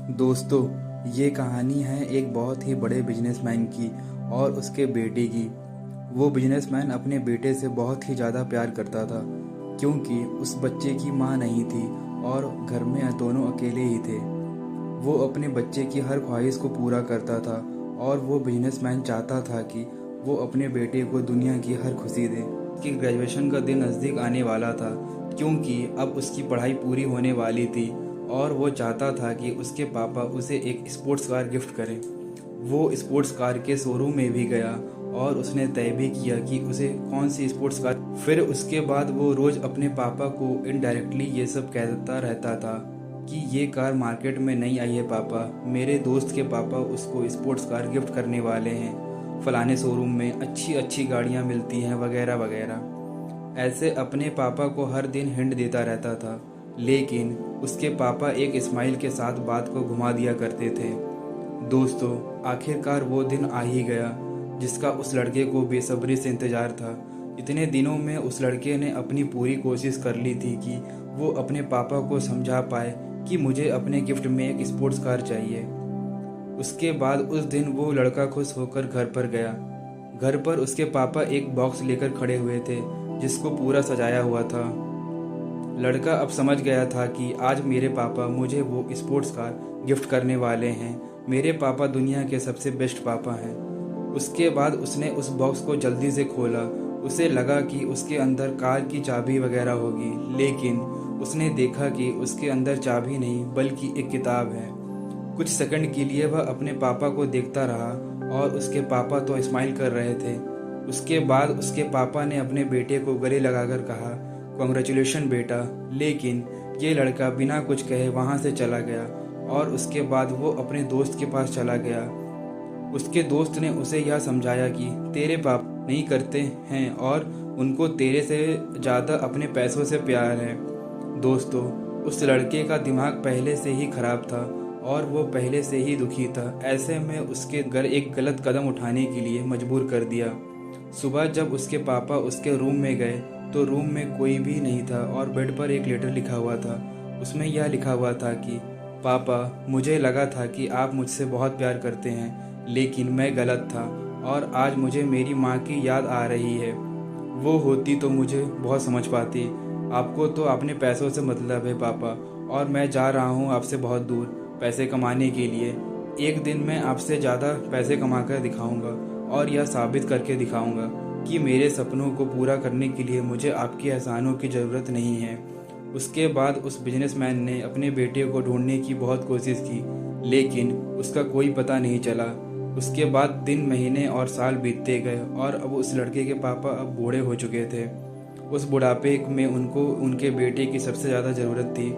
दोस्तों, ये कहानी है एक बहुत ही बड़े बिजनेसमैन की और उसके बेटे की। वो बिजनेसमैन अपने बेटे से बहुत ही ज़्यादा प्यार करता था, क्योंकि उस बच्चे की माँ नहीं थी और घर में दोनों अकेले ही थे। वो अपने बच्चे की हर ख्वाहिश को पूरा करता था और वो बिजनेसमैन चाहता था कि वो अपने बेटे को दुनिया की हर खुशी दे। उसकी ग्रेजुएशन का दिन नज़दीक आने वाला था, क्योंकि अब उसकी पढ़ाई पूरी होने वाली थी और वो चाहता था कि उसके पापा उसे एक स्पोर्ट्स कार गिफ्ट करें। वो स्पोर्ट्स कार के शोरूम में भी गया और उसने तय भी किया कि उसे कौन सी स्पोर्ट्स कार। फिर उसके बाद वो रोज़ अपने पापा को इनडायरेक्टली ये सब कहता रहता था कि ये कार मार्केट में नहीं आई है पापा, मेरे दोस्त के पापा उसको स्पोर्ट्स कार गिफ्ट करने वाले हैं, फलाने शोरूम में अच्छी अच्छी गाड़ियाँ मिलती हैं वगैरह वगैरह। ऐसे अपने पापा को हर दिन हिंट देता रहता था, लेकिन उसके पापा एक स्माइल के साथ बात को घुमा दिया करते थे। दोस्तों, आखिरकार वो दिन आ ही गया जिसका उस लड़के को बेसब्री से इंतज़ार था। इतने दिनों में उस लड़के ने अपनी पूरी कोशिश कर ली थी कि वो अपने पापा को समझा पाए कि मुझे अपने गिफ्ट में एक स्पोर्ट्स कार चाहिए। उसके बाद उस दिन वो लड़का खुश होकर घर पर गया। घर पर उसके पापा एक बॉक्स लेकर खड़े हुए थे जिसको पूरा सजाया हुआ था। लड़का अब समझ गया था कि आज मेरे पापा मुझे वो स्पोर्ट्स कार गिफ्ट करने वाले हैं। मेरे पापा दुनिया के सबसे बेस्ट पापा हैं। उसके बाद उसने उस बॉक्स को जल्दी से खोला। उसे लगा कि उसके अंदर कार की चाबी वगैरह होगी, लेकिन उसने देखा कि उसके अंदर चाबी नहीं बल्कि एक किताब है। कुछ सेकंड के लिए वह अपने पापा को देखता रहा और उसके पापा तो स्माइल कर रहे थे। उसके बाद उसके पापा ने अपने बेटे को गले लगाकर कहा, कॉन्ग्रेचुलेशन बेटा। लेकिन ये लड़का बिना कुछ कहे वहाँ से चला गया और उसके बाद वो अपने दोस्त के पास चला गया। उसके दोस्त ने उसे यह समझाया कि तेरे पापा नहीं करते हैं और उनको तेरे से ज़्यादा अपने पैसों से प्यार है। दोस्तों, उस लड़के का दिमाग पहले से ही खराब था और वो पहले से ही दुखी था। ऐसे में उसके घर एक गलत कदम उठाने के लिए मजबूर कर दिया। सुबह जब उसके पापा उसके रूम में गए तो रूम में कोई भी नहीं था और बेड पर एक लेटर लिखा हुआ था। उसमें यह लिखा हुआ था कि पापा, मुझे लगा था कि आप मुझसे बहुत प्यार करते हैं, लेकिन मैं गलत था और आज मुझे मेरी माँ की याद आ रही है। वो होती तो मुझे बहुत समझ पाती। आपको तो अपने पैसों से मतलब है पापा, और मैं जा रहा हूँ आपसे बहुत दूर पैसे कमाने के लिए। एक दिन मैं आपसे ज़्यादा पैसे कमा कर दिखाऊँगा और यह साबित करके दिखाऊँगा कि मेरे सपनों को पूरा करने के लिए मुझे आपके एहसानों की ज़रूरत नहीं है। उसके बाद उस बिजनेसमैन ने अपने बेटे को ढूंढने की बहुत कोशिश की, लेकिन उसका कोई पता नहीं चला। उसके बाद दिन, महीने और साल बीतते गए और अब उस लड़के के पापा अब बूढ़े हो चुके थे। उस बुढ़ापे में उनको उनके बेटे की सबसे ज़्यादा ज़रूरत थी।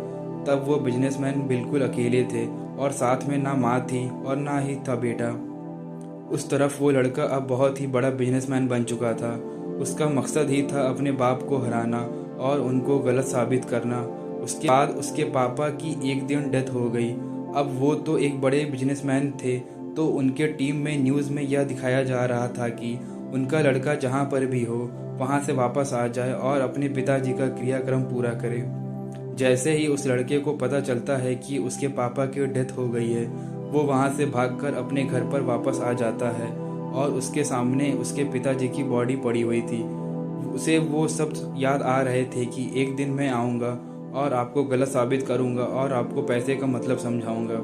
तब वो बिजनेसमैन बिल्कुल अकेले थे और साथ में ना माँ थी और ना ही था बेटा। उस तरफ वो लड़का अब बहुत ही बड़ा बिजनेसमैन बन चुका था। उसका मकसद ही था अपने बाप को हराना और उनको गलत साबित करना। उसके बाद उसके पापा की एक दिन डेथ हो गई। अब वो तो एक बड़े बिजनेसमैन थे, तो उनके टीम में न्यूज़ में यह दिखाया जा रहा था कि उनका लड़का जहाँ पर भी हो वहाँ से वापस आ जाए और अपने पिताजी का क्रियाक्रम पूरा करे। जैसे ही उस लड़के को पता चलता है कि उसके पापा की डेथ हो गई है, वो वहाँ से भागकर अपने घर पर वापस आ जाता है और उसके सामने उसके पिताजी की बॉडी पड़ी हुई थी। उसे वो सब याद आ रहे थे कि एक दिन मैं आऊँगा और आपको गलत साबित करूँगा और आपको पैसे का मतलब समझाऊँगा।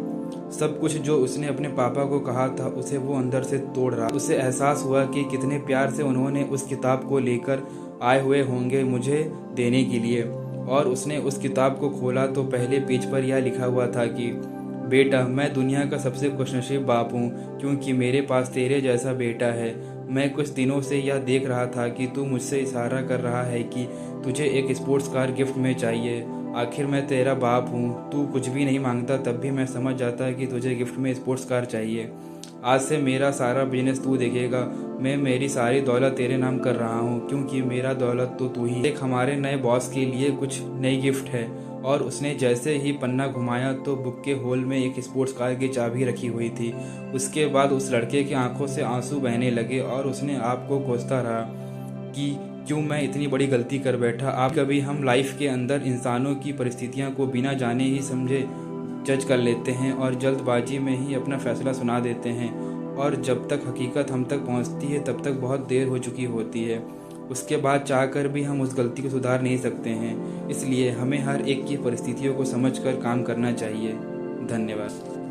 सब कुछ जो उसने अपने पापा को कहा था उसे वो अंदर से तोड़ रहा। उसे एहसास हुआ कि कितने प्यार से उन्होंने उस किताब को लेकर आए हुए होंगे मुझे देने के लिए। और उसने उस किताब को खोला तो पहले पेज पर यह लिखा हुआ था कि बेटा, मैं दुनिया का सबसे खुशनसीब बाप हूँ क्योंकि मेरे पास तेरे जैसा बेटा है। मैं कुछ दिनों से यह देख रहा था कि तू मुझसे इशारा कर रहा है कि तुझे एक स्पोर्ट्स कार गिफ्ट में चाहिए। आखिर मैं तेरा बाप हूँ, तू कुछ भी नहीं मांगता तब भी मैं समझ जाता कि तुझे गिफ्ट में स्पोर्ट्स कार चाहिए। आज से मेरा सारा बिजनेस तू देखेगा। मैं मेरी सारी दौलत तेरे नाम कर रहा हूँ क्योंकि मेरा दौलत तो तू ही। एक हमारे नए बॉस के लिए कुछ नई गिफ्ट है। और उसने जैसे ही पन्ना घुमाया तो बुक के होल में एक स्पोर्ट्स कार की चाबी रखी हुई थी। उसके बाद उस लड़के की आंखों से आंसू बहने लगे और उसने आप को कोसता रहा कि क्यों मैं इतनी बड़ी गलती कर बैठा। आप कभी हम लाइफ के अंदर इंसानों की परिस्थितियों को बिना जाने ही समझे जज कर लेते हैं और जल्दबाजी में ही अपना फैसला सुना देते हैं, और जब तक हकीकत हम तक पहुंचती है तब तक बहुत देर हो चुकी होती है। उसके बाद चाहकर भी हम उस गलती को सुधार नहीं सकते हैं। इसलिए हमें हर एक की परिस्थितियों को समझकर काम करना चाहिए। धन्यवाद।